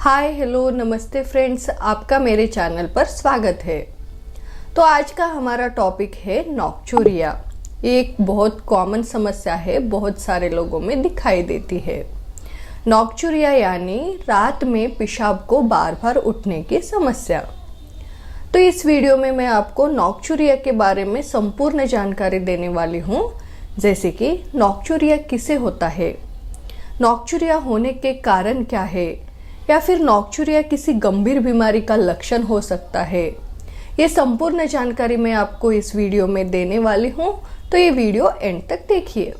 Hi hello नमस्ते friends, आपका मेरे चैनल पर स्वागत है। तो आज का हमारा टॉपिक है नॉक्चूरिया। ये एक बहुत कॉमन समस्या है, बहुत सारे लोगों में दिखाई देती है। नॉक्चूरिया यानी रात में पेशाब को बार बार उठने की समस्या। तो इस वीडियो में मैं आपको नॉक्चूरिया के बारे में संपूर्ण जानकारी देने वाली हूँ, जैसे कि नॉक्चूरिया किसे होता है, नॉक्चूरिया होने के कारण क्या है, या फिर नॉक्चूरिया किसी गंभीर बीमारी का लक्षण हो सकता है। ये संपूर्ण जानकारी मैं आपको इस वीडियो में देने वाली हूँ, तो ये वीडियो एंड तक देखिए।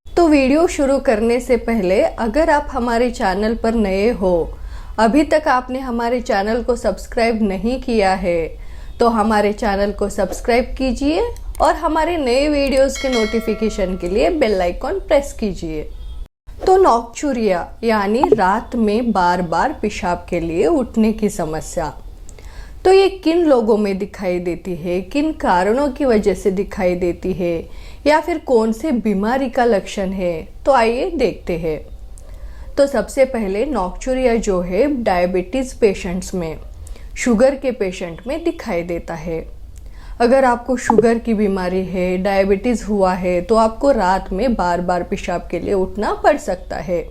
तो वीडियो शुरू करने से पहले अगर आप हमारे चैनल पर नए हो, अभी तक आपने हमारे चैनल को सब्सक्राइब नहीं किया है, तो हमारे चैनल को सब्सक्राइब कीजिए और हमारे नए वीडियोस के नोटिफिकेशन के लिए बेल आइकॉन प्रेस कीजिए। तो नॉक्चूरिया यानी रात में बार बार पेशाब के लिए उठने की समस्या, तो ये किन लोगों में दिखाई देती है, किन कारणों की वजह से दिखाई देती है, या फिर कौन से बीमारी का लक्षण है, तो आइए देखते हैं। तो सबसे पहले नॉक्चूरिया जो है डायबिटीज पेशेंट्स में, शुगर के पेशेंट में दिखाई देता है। अगर आपको शुगर की बीमारी है, डायबिटीज़ हुआ है, तो आपको रात में बार बार पेशाब के लिए उठना पड़ सकता है।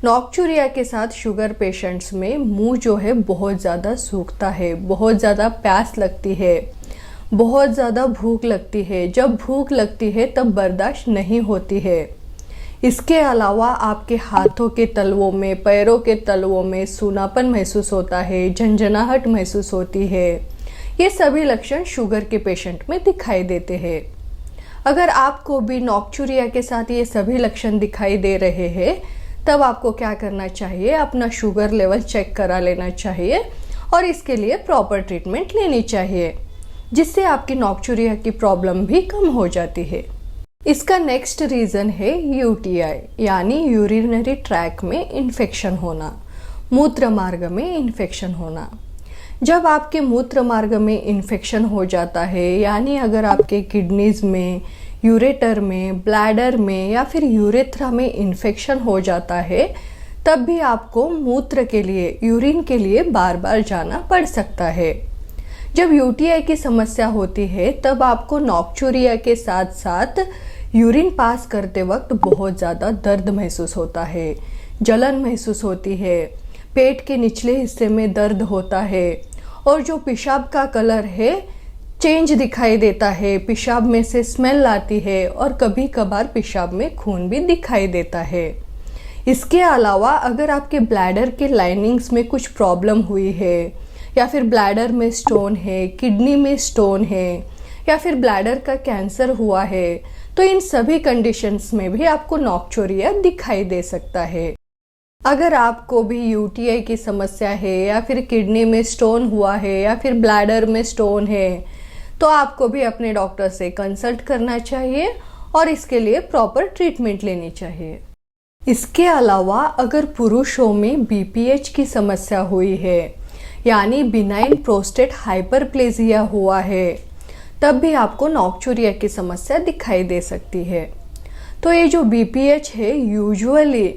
नॉक्चूरिया के साथ शुगर पेशेंट्स में मुंह जो है बहुत ज़्यादा सूखता है, बहुत ज़्यादा प्यास लगती है, बहुत ज़्यादा भूख लगती है। जब भूख लगती है तब बर्दाश्त नहीं होती है। इसके अलावा आपके हाथों के तलवों में, पैरों के तलवों में सूनापन महसूस होता है, झंझनाहट महसूस होती है। ये सभी लक्षण शुगर के पेशेंट में दिखाई देते हैं। अगर आपको भी नॉक्चूरिया के साथ ये सभी लक्षण दिखाई दे रहे हैं, तब आपको क्या करना चाहिए, अपना शुगर लेवल चेक करा लेना चाहिए और इसके लिए प्रॉपर ट्रीटमेंट लेनी चाहिए, जिससे आपकी नॉक्चूरिया की प्रॉब्लम भी कम हो जाती है। इसका नेक्स्ट रीज़न है यूटीआई यानी यूरिनरी ट्रैक में इन्फेक्शन होना, मूत्र मार्ग में इन्फेक्शन होना। जब आपके मूत्र मार्ग में इन्फेक्शन हो जाता है, यानी अगर आपके किडनीज में, यूरेटर में, ब्लैडर में या फिर यूरेथ्रा में इन्फेक्शन हो जाता है, तब भी आपको मूत्र के लिए, यूरिन के लिए बार बार जाना पड़ सकता है। जब यूटीआई की समस्या होती है तब आपको नॉक्चूरिया के साथ साथ यूरिन पास करते वक्त बहुत ज़्यादा दर्द महसूस होता है, जलन महसूस होती है, पेट के निचले हिस्से में दर्द होता है, और जो पेशाब का कलर है चेंज दिखाई देता है, पेशाब में से स्मेल आती है और कभी कभार पेशाब में खून भी दिखाई देता है। इसके अलावा अगर आपके ब्लैडर के लाइनिंग्स में कुछ प्रॉब्लम हुई है, या फिर ब्लैडर में स्टोन है, किडनी में स्टोन है, या फिर ब्लैडर का कैंसर हुआ है, तो इन सभी कंडीशंस में भी आपको नॉक्चूरिया दिखाई दे सकता है। अगर आपको भी यूटीआई की समस्या है, या फिर किडनी में स्टोन हुआ है, या फिर ब्लैडर में स्टोन है, तो आपको भी अपने डॉक्टर से कंसल्ट करना चाहिए और इसके लिए प्रॉपर ट्रीटमेंट लेनी चाहिए। इसके अलावा अगर पुरुषों में बीपीएच की समस्या हुई है, यानी बिनाइन प्रोस्टेट हाइपरप्लेजिया हुआ है, तब भी आपको नॉक्चूरिया की समस्या दिखाई दे सकती है। तो ये जो बीपीएच है यूजुअली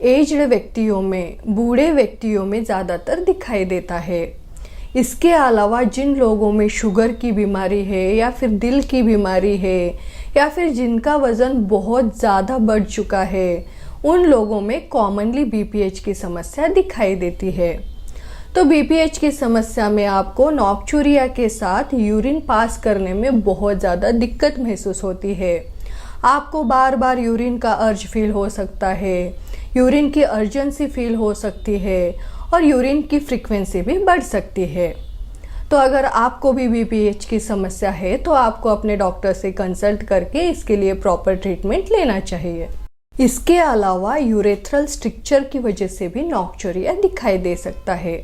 एज्ड व्यक्तियों में, बूढ़े व्यक्तियों में ज़्यादातर दिखाई देता है। इसके अलावा जिन लोगों में शुगर की बीमारी है, या फिर दिल की बीमारी है, या फिर जिनका वज़न बहुत ज़्यादा बढ़ चुका है, उन लोगों में कॉमनली बीपीएच की समस्या दिखाई देती है। तो बीपीएच की समस्या में आपको नॉक्चूरिया के साथ यूरिन पास करने में बहुत ज़्यादा दिक्कत महसूस होती है। आपको बार बार यूरिन का अर्ज फील हो सकता है, यूरिन की अर्जेंसी फील हो सकती है, और यूरिन की फ्रीक्वेंसी भी बढ़ सकती है। तो अगर आपको भी बीपीएच की समस्या है, तो आपको अपने डॉक्टर से कंसल्ट करके इसके लिए प्रॉपर ट्रीटमेंट लेना चाहिए। इसके अलावा यूरेथ्रल स्ट्रक्चर की वजह से भी नॉक्चूरिया दिखाई दे सकता है,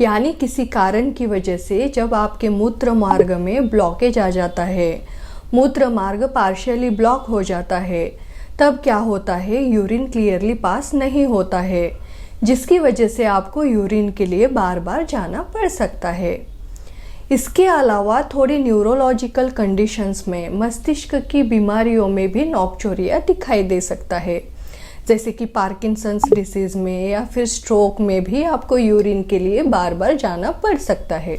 यानी किसी कारण की वजह से जब आपके मूत्र मार्ग में ब्लॉकेज आ जाता है, मूत्र मार्ग पार्शियली ब्लॉक हो जाता है, तब क्या होता है, यूरिन क्लियरली पास नहीं होता है, जिसकी वजह से आपको यूरिन के लिए बार बार जाना पड़ सकता है। इसके अलावा थोड़ी न्यूरोलॉजिकल कंडीशंस में, मस्तिष्क की बीमारियों में भी नॉक्चूरिया दिखाई दे सकता है, जैसे कि पार्किंसंस डिसीज में या फिर स्ट्रोक में भी आपको यूरिन के लिए बार बार जाना पड़ सकता है।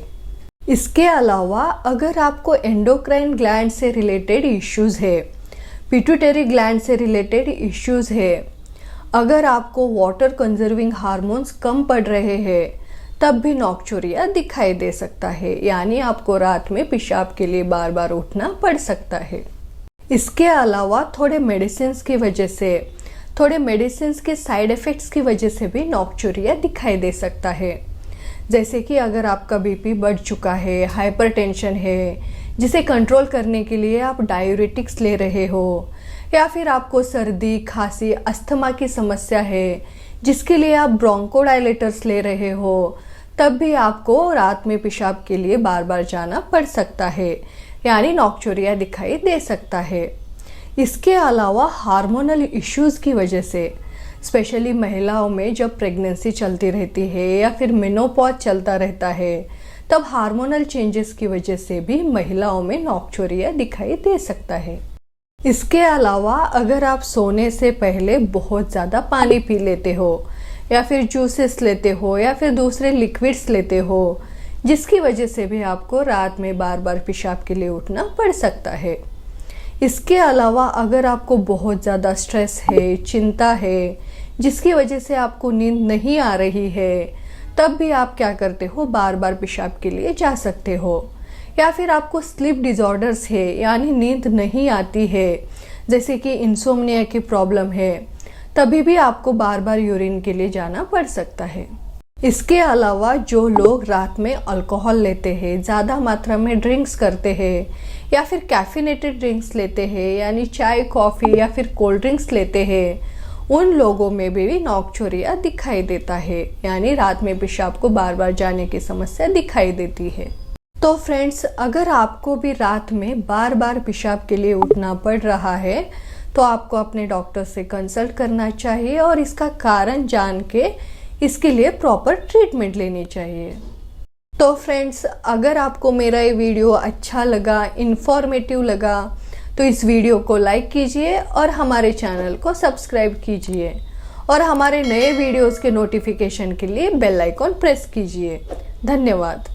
इसके अलावा अगर आपको एंडोक्राइन ग्लैंड से रिलेटेड इश्यूज है, पिट्यूटरी ग्लैंड से रिलेटेड इश्यूज है, अगर आपको वाटर कंजर्विंग हार्मोन्स कम पड़ रहे हैं, तब भी नॉक्चूरिया दिखाई दे सकता है, यानी आपको रात में पेशाब के लिए बार बार उठना पड़ सकता है। इसके अलावा थोड़े मेडिसिन्स की वजह से, थोड़े मेडिसिन्स के साइड इफ़ेक्ट्स की वजह से भी नॉक्चूरिया दिखाई दे सकता है। जैसे कि अगर आपका बीपी बढ़ चुका है, हाइपरटेंशन है, जिसे कंट्रोल करने के लिए आप डायूरेटिक्स ले रहे हो, या फिर आपको सर्दी, खांसी, अस्थमा की समस्या है जिसके लिए आप ब्रोंकोडायलेटर्स ले रहे हो, तब भी आपको रात में पेशाब के लिए बार बार जाना पड़ सकता है, यानी नॉक्चूरिया दिखाई दे सकता है। इसके अलावा हार्मोनल इश्यूज़ की वजह से, स्पेशली महिलाओं में जब प्रेगनेंसी चलती रहती है या फिर मेनोपॉज चलता रहता है, तब हार्मोनल चेंजेस की वजह से भी महिलाओं में नॉक्चूरिया दिखाई दे सकता है। इसके अलावा अगर आप सोने से पहले बहुत ज़्यादा पानी पी लेते हो या फिर जूसेस लेते हो या फिर दूसरे लिक्विड्स लेते हो, जिसकी वजह से भी आपको रात में बार बार पेशाब के लिए उठना पड़ सकता है। इसके अलावा अगर आपको बहुत ज़्यादा स्ट्रेस है, चिंता है, जिसकी वजह से आपको नींद नहीं आ रही है, तब भी आप क्या करते हो, बार बार पेशाब के लिए जा सकते हो। या फिर आपको स्लीप डिसऑर्डर्स है, यानी नींद नहीं आती है, जैसे कि इंसोम्निया की प्रॉब्लम है, तभी भी आपको बार बार यूरिन के लिए जाना पड़ सकता है। इसके अलावा जो लोग रात में अल्कोहल लेते हैं, ज़्यादा मात्रा में ड्रिंक्स करते हैं, या फिर कैफिनेटेड ड्रिंक्स लेते हैं, यानी चाय, कॉफ़ी या फिर कोल्ड ड्रिंक्स लेते हैं, उन लोगों में भी नॉक्चूरिया दिखाई देता है, यानी रात में पेशाब को बार बार जाने की समस्या दिखाई देती है। तो फ्रेंड्स, अगर आपको भी रात में बार बार पेशाब के लिए उठना पड़ रहा है, तो आपको अपने डॉक्टर से कंसल्ट करना चाहिए और इसका कारण जान के इसके लिए प्रॉपर ट्रीटमेंट लेनी चाहिए। तो फ्रेंड्स, अगर आपको मेरा ये वीडियो अच्छा लगा, इन्फॉर्मेटिव लगा, तो इस वीडियो को लाइक कीजिए और हमारे चैनल को सब्सक्राइब कीजिए और हमारे नए वीडियोस के नोटिफिकेशन के लिए बेल आइकॉन प्रेस कीजिए। धन्यवाद।